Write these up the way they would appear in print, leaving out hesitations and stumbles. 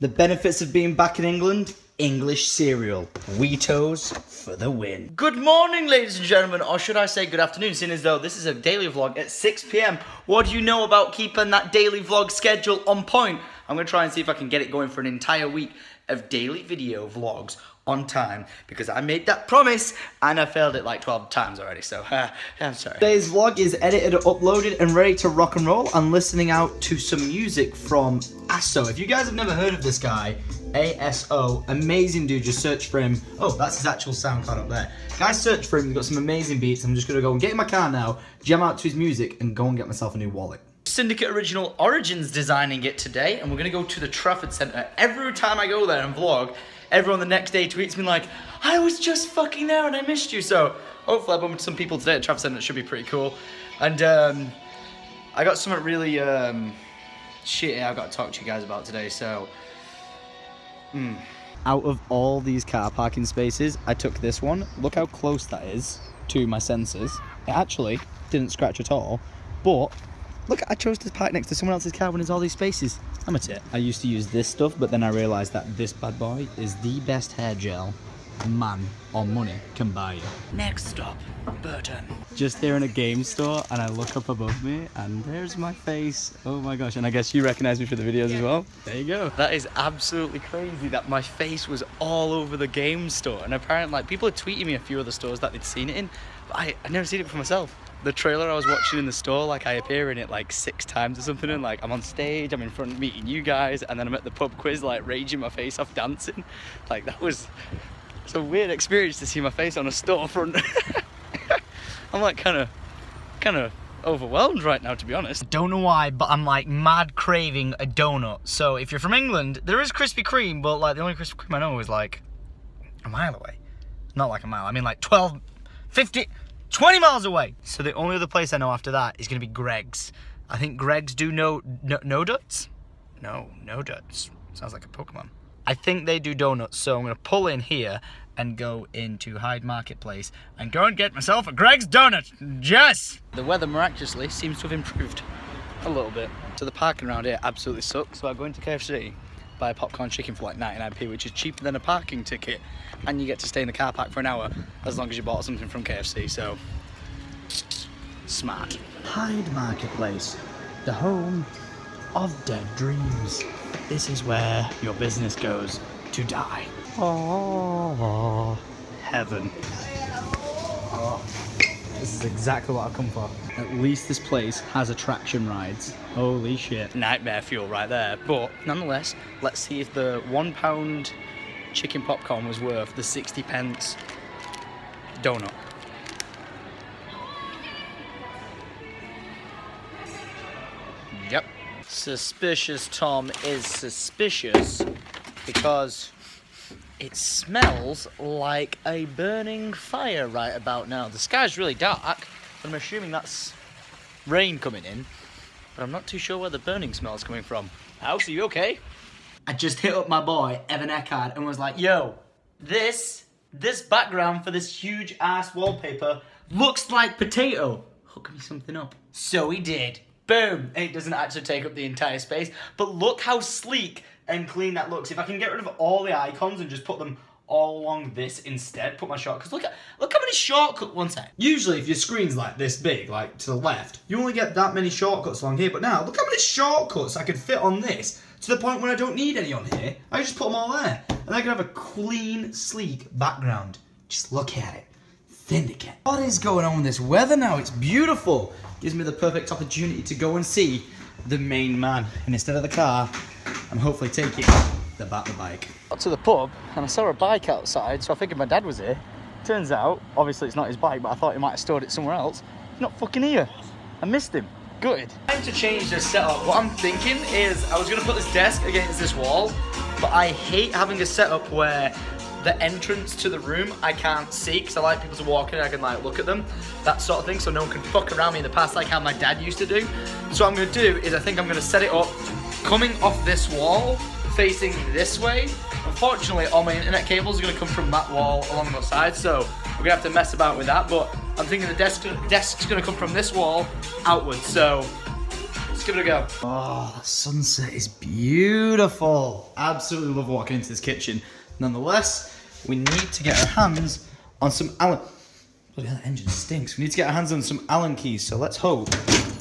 The benefits of being back in England: English cereal. Wheatos for the win. Good morning, ladies and gentlemen, or should I say good afternoon, seeing as though this is a daily vlog at 6 PM. What do you know about keeping that daily vlog schedule on point? I'm going to try and see if I can get it going for an entire week of daily video vlogs on time, because I made that promise and I failed it like 12 times already, so I'm sorry. Today's vlog is edited, uploaded and ready to rock and roll. I'm listening out to some music from ASO. If you guys have never heard of this guy, ASO, amazing dude, just search for him. Oh, that's his actual SoundCloud up there. Guys, search for him, he's got some amazing beats. I'm just gonna go and get in my car now, jam out to his music and go and get myself a new wallet. Syndicate Original Origins designing it today, and we're gonna go to the Trafford Centre. Every time I go there and vlog, everyone the next day tweets me like, I was just fucking there and I missed you. So hopefully I bump into some people today at Trafford Centre. It should be pretty cool. And I got something really shitty I've got to talk to you guys about today. So out of all these car parking spaces, I took this one. Look how close that is to my sensors. It actually didn't scratch at all, but look, I chose to park next to someone else's car when there's all these spaces. I'm a tit. I used to use this stuff, but then I realised that this bad boy is the best hair gel man or money can buy you. Next stop, Burton. Just here in a game store, and I look up above me, and there's my face. Oh my gosh, and I guess you recognise me for the videos as well. There you go. That is absolutely crazy that my face was all over the game store, and apparently like people are tweeting me a few other stores that they'd seen it in, but I'd never seen it for myself. The trailer I was watching in the store, like I appear in it like 6 times or something, and like I'm on stage, I'm in front meeting you guys, and then I'm at the pub quiz like raging my face off dancing. Like that was, it's a weird experience to see my face on a storefront. I'm like kind of overwhelmed right now, to be honest. Don't know why, but I'm like mad craving a donut. So if you're from England, there is Krispy Kreme, but like the only Krispy Kreme I know is like a mile away. Not like a mile, I mean like 12, 50, 20 miles away. So the only other place I know after that is going to be Greggs. I think Greggs do no donuts? No donuts. Sounds like a Pokemon. I think they do donuts, so I'm going to pull in here and go into Hyde Marketplace and go and get myself a Greggs donut. Yes! The weather miraculously seems to have improved a little bit. So the parking around here absolutely sucks. So I go into KFC, buy a popcorn chicken for like 99p, which is cheaper than a parking ticket, and you get to stay in the car park for an hour as long as you bought something from KFC, so smart. Hyde Marketplace, the home of dead dreams. This is where your business goes to die. Oh, heaven. Oh, this is exactly what I've come for. At least this place has attraction rides. Holy shit. Nightmare fuel right there. But nonetheless, let's see if the £1 chicken popcorn was worth the 60p donut. Yep. Suspicious Tom is suspicious because it smells like a burning fire right about now. The sky's really dark. I'm assuming that's rain coming in, but I'm not too sure where the burning smell is coming from. House, are you okay? I just hit up my boy, Evan Eckhard, and was like, yo, this background for this huge ass wallpaper looks like potato. Hook me something up. So he did. Boom. It doesn't actually take up the entire space, but look how sleek and clean that looks. If I can get rid of all the icons and just put them all along this instead, put my shortcuts. Look how many shortcuts. One sec. Usually if your screen's like this big, like to the left, you only get that many shortcuts along here, but now look how many shortcuts I could fit on this to the point where I don't need any on here. I just put them all there, and I can have a clean, sleek background. Just look at it. Syndicate. What is going on with this weather now? It's beautiful. Gives me the perfect opportunity to go and see the main man, and instead of the car, I'm hopefully taking the bike. Got to the pub and I saw a bike outside, so I figured my dad was here. Turns out, obviously it's not his bike, but I thought he might have stored it somewhere else. He's not fucking here. I missed him. Good. Time to change the setup. What I'm thinking is I was going to put this desk against this wall, but I hate having a setup where the entrance to the room I can't see, because I like people to walk in and I can like look at them, that sort of thing, so no one can fuck around me in the past like how my dad used to do. So what I'm going to do is I think I'm going to set it up coming off this wall, facing this way. Unfortunately, all my internet cables are going to come from that wall along the side, so we're going to have to mess about with that, but I'm thinking the desk's going to come from this wall outwards, so let's give it a go. Oh, the sunset is beautiful. Absolutely love walking into this kitchen. Nonetheless, we need to get our hands on some Allen... Bloody hell, that engine stinks. We need to get our hands on some Allen keys, so let's hope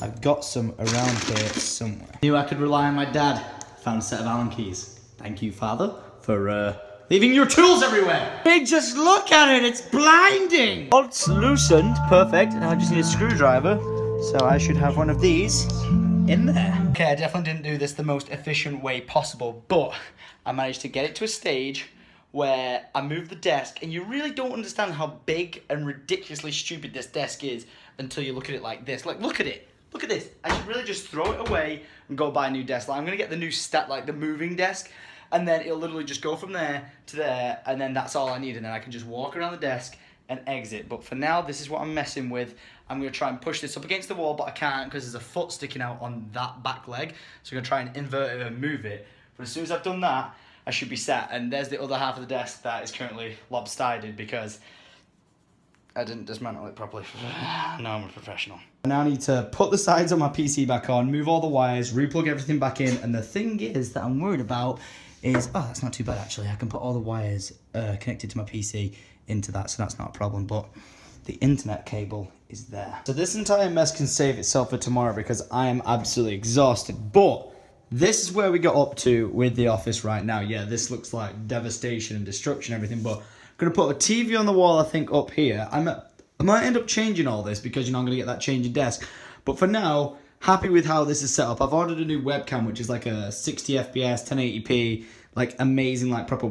I've got some around here somewhere. Knew I could rely on my dad. Found a set of Allen keys. Thank you, Father, for leaving your tools everywhere. Big, just look at it, it's blinding. Bolts loosened, perfect. Now I just need a screwdriver, so I should have one of these in there. Okay, I definitely didn't do this the most efficient way possible, but I managed to get it to a stage where I moved the desk, and you really don't understand how big and ridiculously stupid this desk is until you look at it like this. Like, look at it. Look at this. I should really just throw it away and go buy a new desk. Like, I'm gonna get the new the moving desk, and then it'll literally just go from there to there, and then that's all I need, and then I can just walk around the desk and exit. But for now, this is what I'm messing with. I'm gonna try and push this up against the wall, but I can't because there's a foot sticking out on that back leg. So I'm gonna try and invert it and move it. But as soon as I've done that, I should be set. And there's the other half of the desk that is currently lopsided because I didn't dismantle it properly. Now I'm a professional. I now need to put the sides of my PC back on, move all the wires, replug everything back in, and the thing is that I'm worried about is, oh, that's not too bad actually. I can put all the wires connected to my PC into that, so that's not a problem, but the internet cable is there. So this entire mess can save itself for tomorrow because I am absolutely exhausted, but this is where we got up to with the office right now. Yeah, this looks like devastation and destruction and everything, but I'm going to put a TV on the wall, I think, up here. I might end up changing all this because, you know, I'm going to get that changing desk. But for now, happy with how this is set up. I've ordered a new webcam, which is like a 60 FPS, 1080p, like amazing, like proper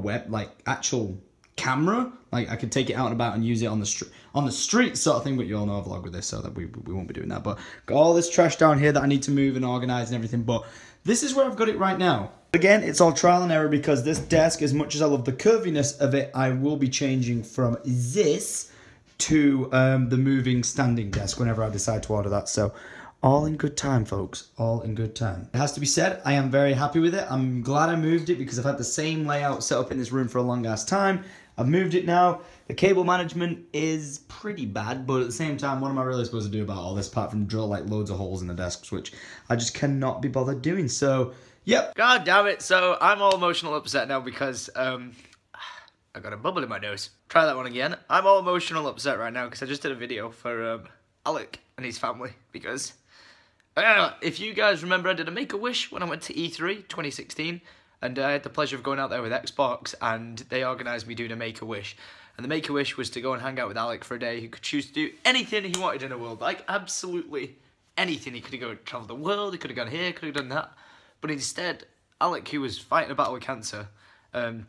actual camera. Like I could take it out and about and use it on the street sort of thing, but you all know I vlog with this, so that we won't be doing that. But got all this trash down here that I need to move and organize and everything, but this is where I've got it right now. Again, it's all trial and error because this desk, as much as I love the curviness of it, I will be changing from this to the moving standing desk whenever I decide to order that. So all in good time, folks, all in good time. It has to be said, I am very happy with it. I'm glad I moved it because I've had the same layout set up in this room for a long ass time. I've moved it now. The cable management is pretty bad, but at the same time, what am I really supposed to do about all this apart from drill like loads of holes in the desks, which I just cannot be bothered doing. So, yep. God damn it. So I'm all emotional upset now because I got a bubble in my nose. Try that one again. I'm all emotional upset right now because I just did a video for Alec and his family because if you guys remember, I did a Make-A-Wish when I went to E3 2016. And I had the pleasure of going out there with Xbox, and they organised me doing a Make-A-Wish. And the Make-A-Wish was to go and hang out with Alec for a day. He could choose to do anything he wanted in the world. Like, absolutely anything. He could have gone travel the world, he could have gone here, could have done that. But instead, Alec, who was fighting a battle with cancer,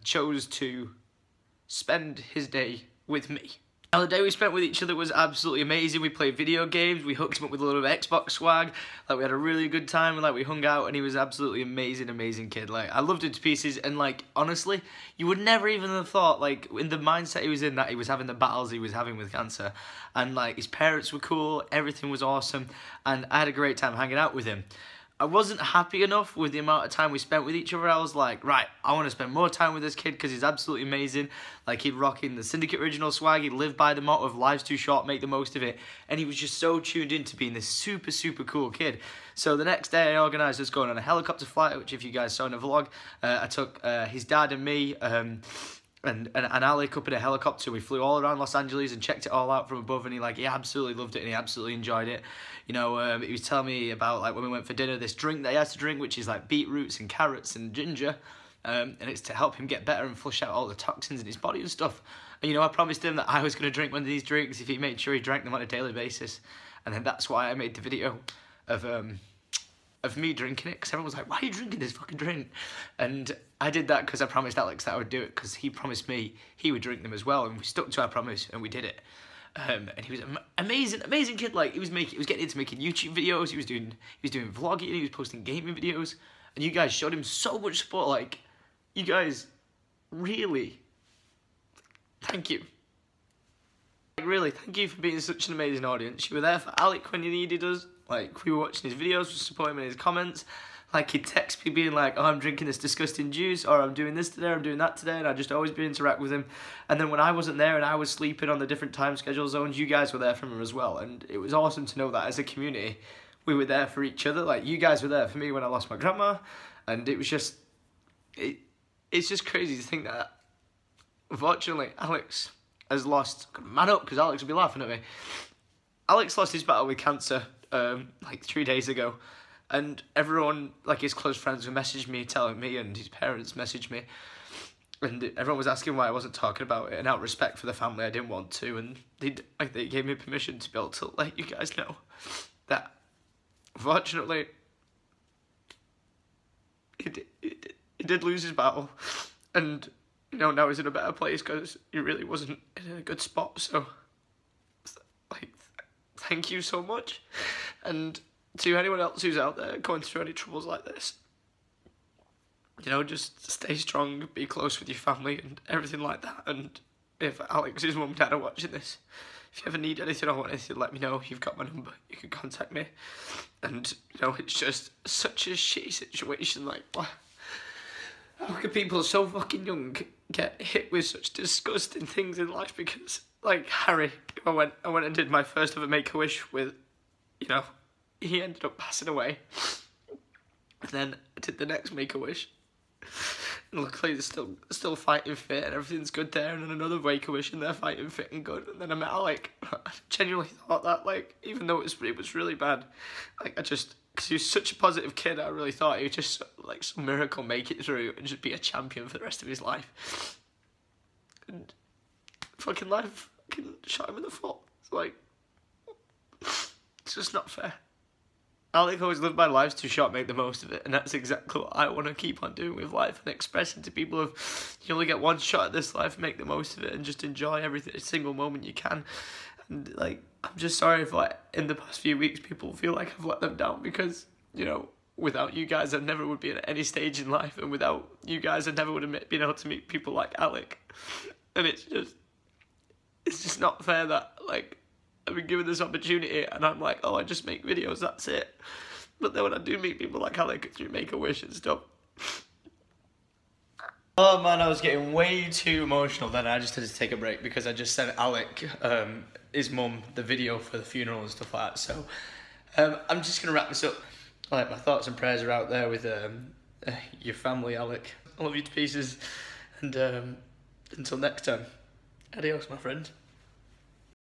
chose to spend his day with me. Now, the day we spent with each other was absolutely amazing. We played video games, we hooked him up with a lot of Xbox swag, like we had a really good time, and like we hung out, and he was absolutely amazing kid. Like, I loved him to pieces, and like, honestly, you would never even have thought, like, in the mindset he was in, that he was having the battles he was having with cancer. And like, his parents were cool, everything was awesome, and I had a great time hanging out with him. I wasn't happy enough with the amount of time we spent with each other. I was like, right, I want to spend more time with this kid because he's absolutely amazing. Like, he'd rocking the Syndicate original swag. He'd live by the motto of life's too short, make the most of it. And he was just so tuned into being this super cool kid. So the next day I organised us going on a helicopter flight, which if you guys saw in the vlog, I took his dad and me and Alec up in a helicopter. We flew all around Los Angeles and checked it all out from above, and he absolutely loved it and he absolutely enjoyed it. You know, he was telling me about, like, when we went for dinner, this drink that he has to drink, which is like beetroots and carrots and ginger, and it's to help him get better and flush out all the toxins in his body and stuff. And, you know, I promised him that I was going to drink one of these drinks if he made sure he drank them on a daily basis. And then that's why I made the video of me drinking it, because everyone was like, why are you drinking this fucking drink? And I did that because I promised Alex that I would do it, because he promised me he would drink them as well, and we stuck to our promise and we did it. And he was an amazing kid. Like, he was getting into making YouTube videos, he was doing vlogging, he was posting gaming videos, and you guys showed him so much support. Like, you guys, really, thank you. Like, really, thank you for being such an amazing audience. You were there for Alec when you needed us. Like, we were watching his videos, we support him in his comments. Like, he'd text me being like, oh, I'm drinking this disgusting juice, or I'm doing this today, or I'm doing that today, and I'd just always be interact with him. And then when I wasn't there and I was sleeping on the different time schedule zones, you guys were there for him as well. And it was awesome to know that as a community, we were there for each other. Like, you guys were there for me when I lost my grandma, and it was just, it's just crazy to think that, unfortunately, Alex has lost, man up, because Alex will be laughing at me. Alex lost his battle with cancer, like 3 days ago, and everyone, like his close friends, who messaged me telling me, and his parents messaged me, and everyone was asking why I wasn't talking about it, and out of respect for the family, I didn't want to, and they gave me permission to be able to let you guys know that, unfortunately, he did lose his battle, and, you know, now he's in a better place because he really wasn't in a good spot, so, like, thank you so much, and to anyone else who's out there going through any troubles like this, you know, just stay strong, be close with your family and everything like that. And if Alex's mum and dad are watching this, if you ever need anything or want anything, let me know. You've got my number, you can contact me. And, you know, it's just such a shitty situation. Like, how can people so fucking young get hit with such disgusting things in life? Because, like, Harry, I went and did my first ever Make-A-Wish with, you know, he ended up passing away. And then I did the next Make-A-Wish. And luckily they're still fighting fit and everything's good there. And then another Make-A-Wish and they're fighting fit and good. And then I met Alec. I genuinely thought that, like, even though it was really bad, like, because he was such a positive kid, I really thought he would just, like, some miracle make it through and just be a champion for the rest of his life. And fucking life fucking shot him in the foot. It's like, it's just not fair. Alec always lived my life's too short, make the most of it, and that's exactly what I want to keep on doing with life and expressing to people of, you only get one shot at this life, make the most of it and just enjoy every single moment you can. And, like, I'm just sorry if, like, in the past few weeks people feel like I've let them down because, you know, without you guys I never would be at any stage in life, and without you guys I never would have been able to meet people like Alec. And it's just not fair that, like, I've been given this opportunity and I'm like, oh, I just make videos, that's it. But then when I do meet people like Alec through Make-A-Wish and stuff. Oh man, I was getting way too emotional then. I just had to take a break because I just sent Alec, his mum, the video for the funeral and stuff like that. So I'm just going to wrap this up. Like, my thoughts and prayers are out there with your family, Alec. I love you to pieces. And until next time, adios, my friend.